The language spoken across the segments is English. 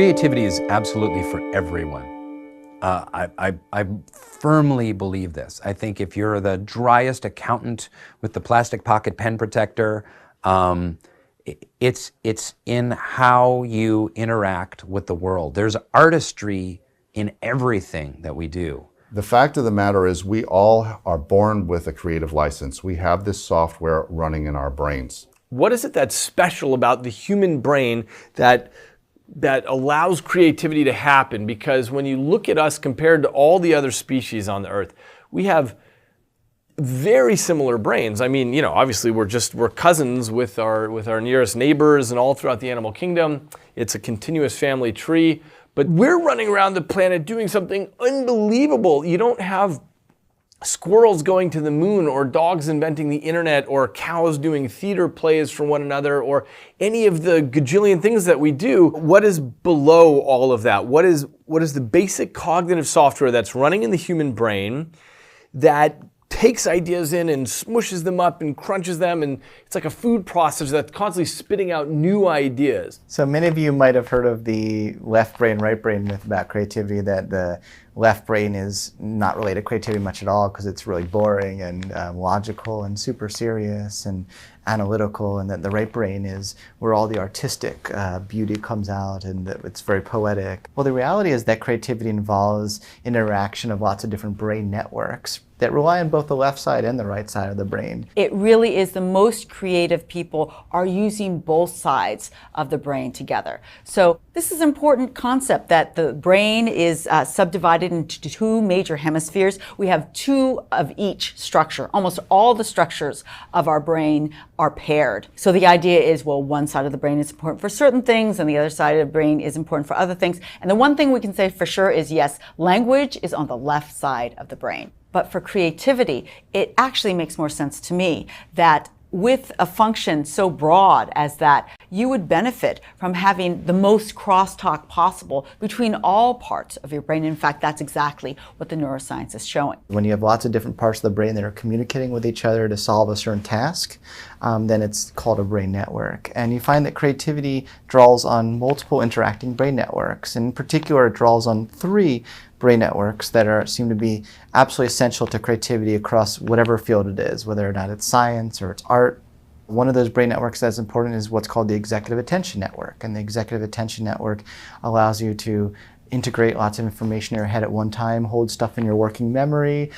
Creativity is absolutely for everyone. I firmly believe this. I think if you're the driest accountant with the plastic pocket pen protector, it's in how you interact with the world. There's artistry in everything that we do. The fact of the matter is we all are born with a creative license. We have this software running in our brains. What is it that's special about the human brain that allows creativity to happen? Because when you look at us compared to all the other species on the earth, we have very similar brains. I mean, obviously we're cousins with our nearest neighbors and all throughout the animal kingdom. It's a continuous family tree, but we're running around the planet doing something unbelievable. You don't have squirrels going to the moon, or dogs inventing the internet, or cows doing theater plays for one another, or any of the gajillion things that we do. What is below all of that? What is the basic cognitive software that's running in the human brain that takes ideas in and smushes them up and crunches them, and it's like a food processor that's constantly spitting out new ideas? So many of you might have heard of the left brain, right brain myth about creativity, that the left brain is not related to creativity much at all because it's really boring and logical and super serious and analytical, and that the right brain is where all the artistic beauty comes out and that it's very poetic. Well, the reality is that creativity involves interaction of lots of different brain networks that rely on both the left side and the right side of the brain. It really is the most creative people are using both sides of the brain together. So this is an important concept that the brain is subdivided into two major hemispheres. We have two of each structure. Almost all the structures of our brain are paired. So the idea is, well, one side of the brain is important for certain things and the other side of the brain is important for other things. And the one thing we can say for sure is, yes, language is on the left side of the brain. But for creativity, it actually makes more sense to me that with a function so broad as that, you would benefit from having the most crosstalk possible between all parts of your brain. In fact, that's exactly what the neuroscience is showing. When you have lots of different parts of the brain that are communicating with each other to solve a certain task, then it's called a brain network. And you find that creativity draws on multiple interacting brain networks. In particular, it draws on three brain networks that seem to be absolutely essential to creativity across whatever field it is, whether or not it's science or it's art. One of those brain networks that's important is what's called the executive attention network. And the executive attention network allows you to integrate lots of information in your head at one time, hold stuff in your working memory,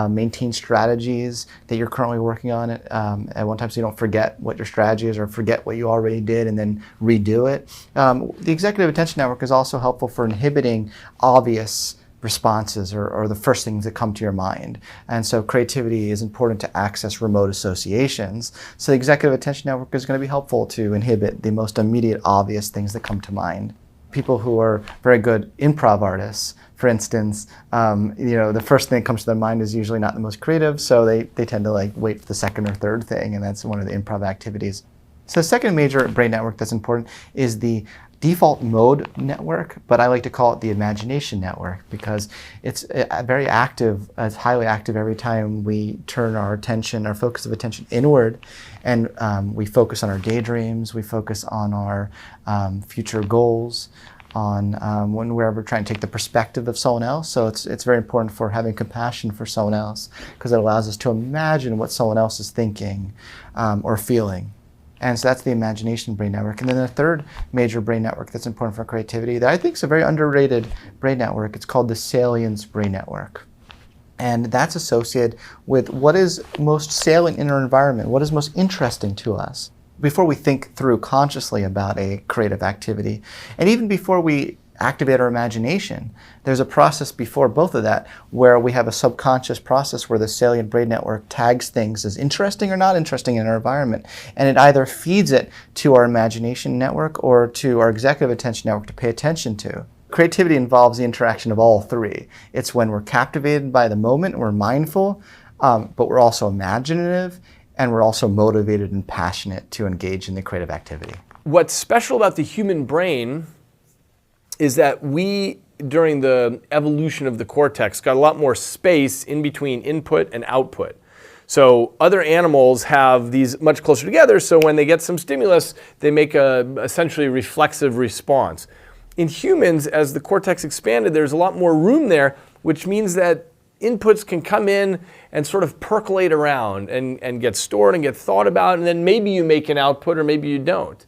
maintain strategies that you're currently working on at one time so you don't forget what your strategy is or forget what you already did and then redo it. The executive attention network is also helpful for inhibiting obvious responses or the first things that come to your mind. And so creativity is important to access remote associations. So the executive attention network is going to be helpful to inhibit the most immediate obvious things that come to mind. People who are very good improv artists, for instance, the first thing that comes to their mind is usually not the most creative, so they tend to wait for the second or third thing, and that's one of the improv activities. So the second major brain network that's important is the default mode network, but I like to call it the imagination network because it's very active, it's highly active every time we turn our focus of attention inward, and we focus on our daydreams, we focus on our future goals, on when we're ever trying to take the perspective of someone else. So it's very important for having compassion for someone else because it allows us to imagine what someone else is thinking or feeling. And so that's the imagination brain network. And then the third major brain network that's important for creativity that I think is a very underrated brain network, it's called the salience brain network. And that's associated with what is most salient in our environment, what is most interesting to us. Before we think through consciously about a creative activity, and even before we activate our imagination, there's a process before both of that where we have a subconscious process where the salient brain network tags things as interesting or not interesting in our environment, and it either feeds it to our imagination network or to our executive attention network to pay attention to. Creativity involves the interaction of all three. It's when we're captivated by the moment, we're mindful, but we're also imaginative, and we're also motivated and passionate to engage in the creative activity. What's special about the human brain is that we, during the evolution of the cortex, got a lot more space in between input and output. So other animals have these much closer together, so when they get some stimulus, they make a essentially reflexive response. in humans, as the cortex expanded, there's a lot more room there, which means that inputs can come in and sort of percolate around and get stored and get thought about, and then maybe you make an output or maybe you don't.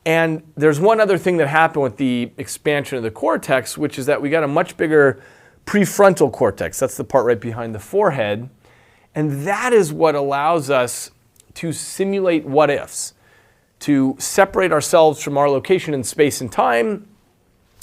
And there's one other thing that happened with the expansion of the cortex, which is that we got a much bigger prefrontal cortex. That's the part right behind the forehead. And that is what allows us to simulate what ifs, to separate ourselves from our location in space and time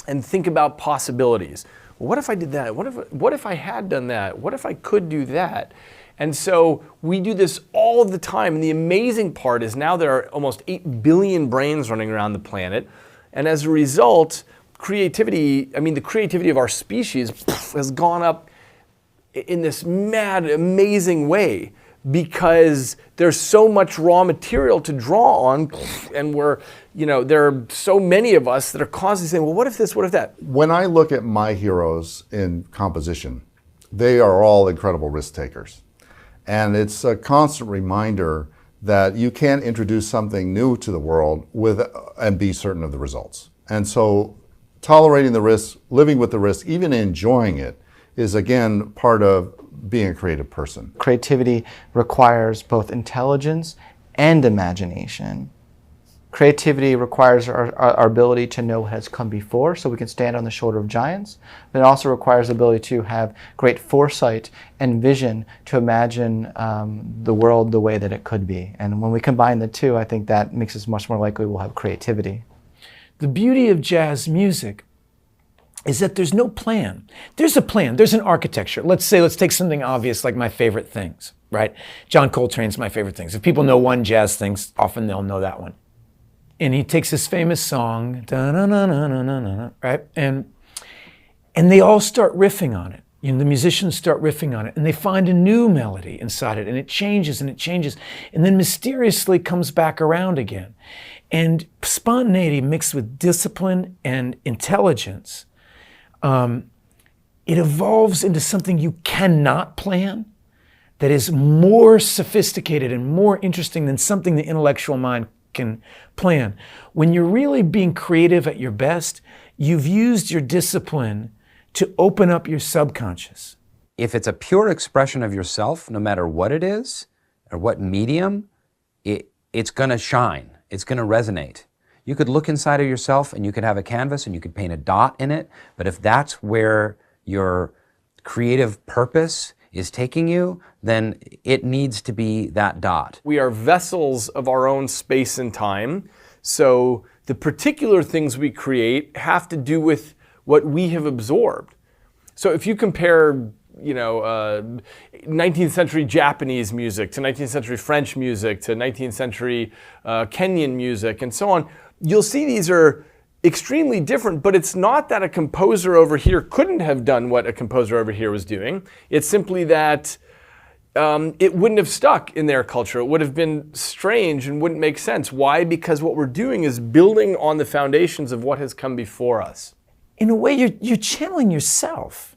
and think about possibilities. Well, what if I did that? What if I had done that? What if I could do that? And so we do this all the time. And the amazing part is now there are almost 8 billion brains running around the planet. And as a result, the creativity of our species has gone up in this mad, amazing way, because there's so much raw material to draw on, and there are so many of us that are constantly saying, well, what if this, what if that? When I look at my heroes in composition, they are all incredible risk takers. And it's a constant reminder that you can't introduce something new to the world and be certain of the results. And so tolerating the risk, living with the risk, even enjoying it, is again part of being a creative person. Creativity requires both intelligence and imagination. Creativity requires our ability to know what has come before so we can stand on the shoulder of giants, but it also requires the ability to have great foresight and vision to imagine the world the way that it could be. And when we combine the two, I think that makes us much more likely we'll have creativity. The beauty of jazz music is that there's no plan. There's a plan, there's an architecture. Let's take something obvious like My Favorite Things, right? John Coltrane's My Favorite Things. If people know one jazz thing, often they'll know that one. And he takes this famous song, da-na-na-na-na-na-na, right? And they all start riffing on it. The musicians start riffing on it, and they find a new melody inside it, and it changes, and then mysteriously comes back around again. And spontaneity mixed with discipline and intelligence, it evolves into something you cannot plan, that is more sophisticated and more interesting than something the intellectual mind can plan. When you're really being creative at your best, you've used your discipline to open up your subconscious. If it's a pure expression of yourself, no matter what it is or what medium, it's going to shine. It's going to resonate. You could look inside of yourself and you could have a canvas and you could paint a dot in it, but if that's where your creative purpose is taking you, then it needs to be that dot. We are vessels of our own space and time, so the particular things we create have to do with what we have absorbed. So if you compare 19th century Japanese music to 19th century French music to 19th century Kenyan music and so on, you'll see these are extremely different, but it's not that a composer over here couldn't have done what a composer over here was doing. It's simply that it wouldn't have stuck in their culture. It would have been strange and wouldn't make sense. Why? Because what we're doing is building on the foundations of what has come before us. In a way, you're channeling yourself,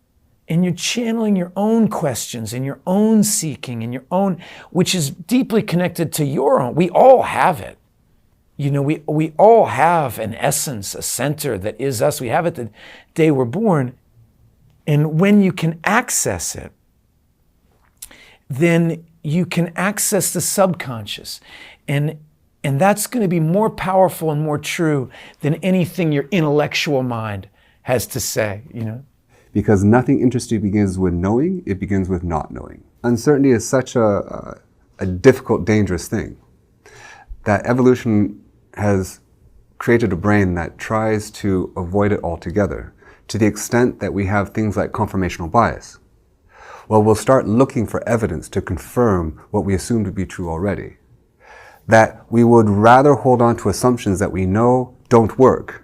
and you're channeling your own questions and your own seeking and your own, which is deeply connected to your own. We all have it. We all have an essence, a center that is us. We have it the day we're born. And when you can access it, then you can access the subconscious. And that's going to be more powerful and more true than anything your intellectual mind has to say, Because nothing interesting begins with knowing, it begins with not knowing. Uncertainty is such a difficult, dangerous thing that evolution has created a brain that tries to avoid it altogether, to the extent that we have things like confirmational bias. Well, we'll start looking for evidence to confirm what we assume to be true already. That we would rather hold on to assumptions that we know don't work,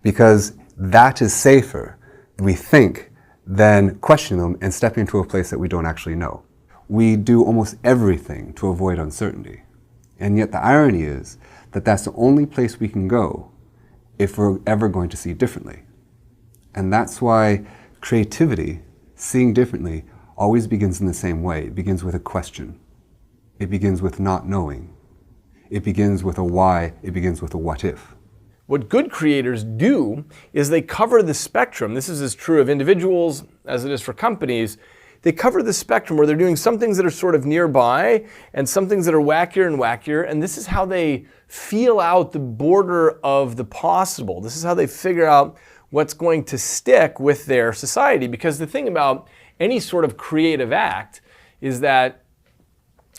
because that is safer, we think, than questioning them and stepping into a place that we don't actually know. We do almost everything to avoid uncertainty. And yet the irony is that that's the only place we can go if we're ever going to see differently. And that's why creativity, seeing differently, always begins in the same way. It begins with a question. It begins with not knowing. It begins with a why. It begins with a what if. What good creators do is they cover the spectrum. This is as true of individuals as it is for companies. They cover the spectrum where they're doing some things that are sort of nearby and some things that are wackier and wackier. And this is how they feel out the border of the possible. This is how they figure out what's going to stick with their society. Because the thing about any sort of creative act is that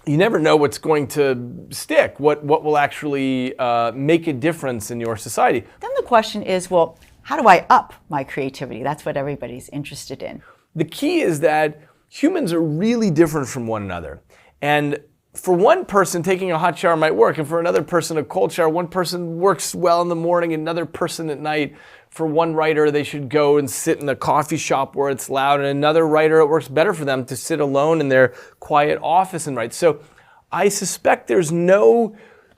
you never know what's going to stick, what will actually make a difference in your society. Then the question is, well, how do I up my creativity? That's what everybody's interested in. The key is that humans are really different from one another. And for one person, taking a hot shower might work. And for another person, a cold shower. One person works well in the morning, another person at night. For one writer, they should go and sit in a coffee shop where it's loud. And another writer, it works better for them to sit alone in their quiet office and write. So I suspect there's no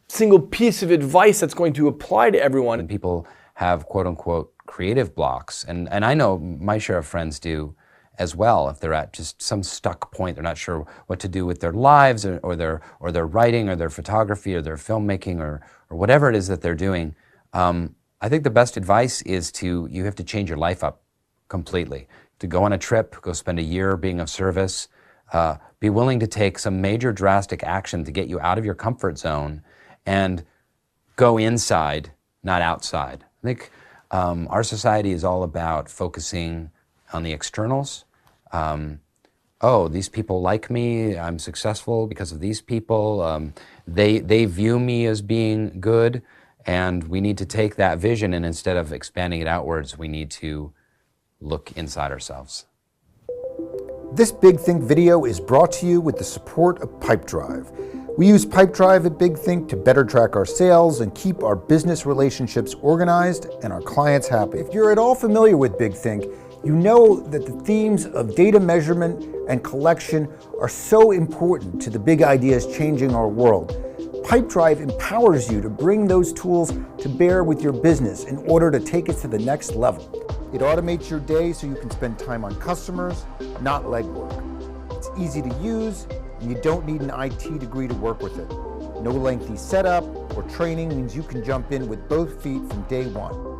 single piece of advice that's going to apply to everyone. And people have quote unquote creative blocks. And I know my share of friends do as well. If they're at just some stuck point, they're not sure what to do with their lives or their writing or their photography or their filmmaking or whatever it is that they're doing. I think the best advice is you have to change your life up completely. To go on a trip, go spend a year being of service, be willing to take some major drastic action to get you out of your comfort zone and go inside, not outside. I think our society is all about focusing on the externals. Oh, these people like me, I'm successful because of these people, they view me as being good, and we need to take that vision and instead of expanding it outwards, we need to look inside ourselves. This Big Think video is brought to you with the support of Pipedrive. We use Pipedrive at Big Think to better track our sales and keep our business relationships organized and our clients happy. If you're at all familiar with Big Think, you know that the themes of data measurement and collection are so important to the big ideas changing our world. Pipedrive empowers you to bring those tools to bear with your business in order to take it to the next level. It automates your day so you can spend time on customers, not legwork. It's easy to use, and you don't need an IT degree to work with it. No lengthy setup or training means you can jump in with both feet from day one.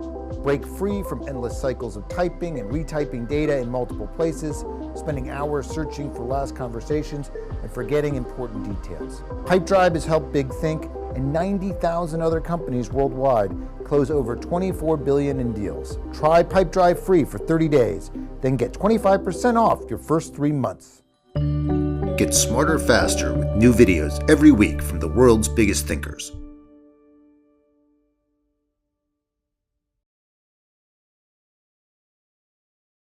Break free from endless cycles of typing and retyping data in multiple places, spending hours searching for last conversations, and forgetting important details. Pipedrive has helped Big Think and 90,000 other companies worldwide close over $24 billion in deals. Try Pipedrive free for 30 days, then get 25% off your first 3 months. Get smarter faster with new videos every week from the world's biggest thinkers.